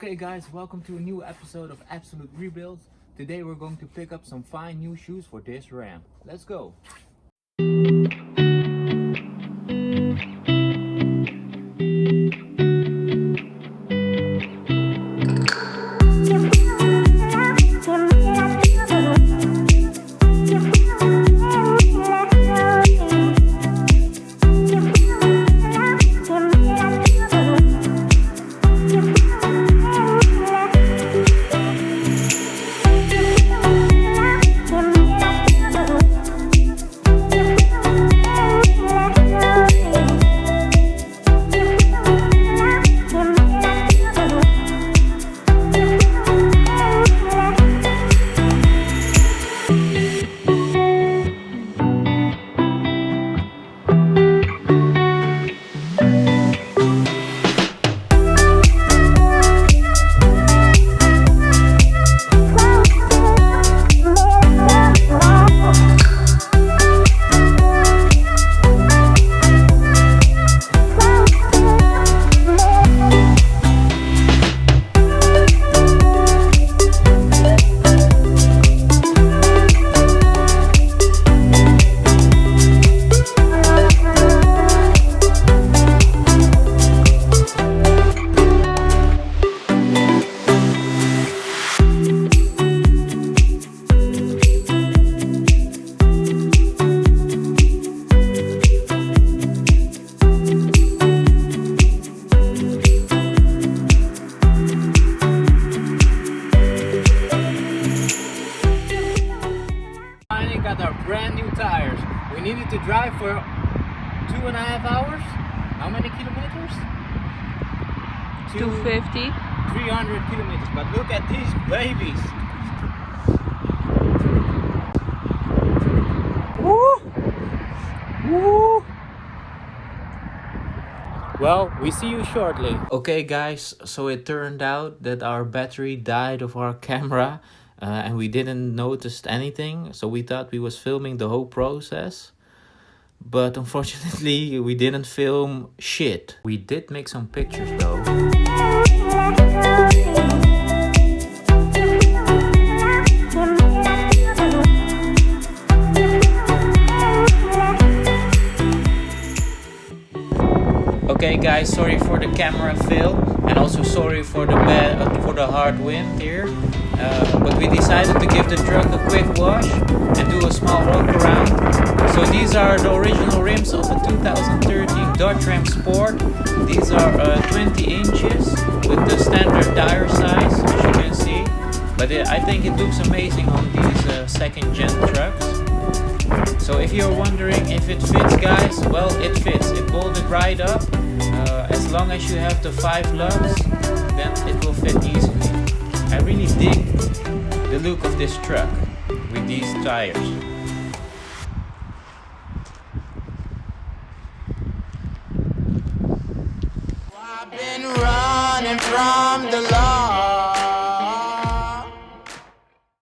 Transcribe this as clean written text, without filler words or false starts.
Okay guys, welcome to a new episode of Absolute Rebuilds. Today we're going to pick up some fine new shoes for this Ram. Let's go! Got our brand new tires. We needed to drive for 2.5 hours. How many kilometers? 250. 300 kilometers. But look at these babies. Woo! Woo! Well, we see you shortly. Okay guys, so it turned out that our battery died of our camera. And we didn't notice anything, so we thought we was filming the whole process, but unfortunately we didn't film shit. We did make some pictures though. Okay guys, sorry for the camera fail, and also sorry for the hard wind here. But we decided to give the truck a quick wash and do a small walk around. So these are the original rims of a 2013 Dodge Ram Sport. These are 20 inches with the standard tire size, as you can see. But I think it looks amazing on these second gen trucks. So if you're wondering if it fits guys, well it fits. It bolted right up. As long as you have the 5 lugs, then it will fit easily. I really dig the look of this truck with these tires. I've been running from the law.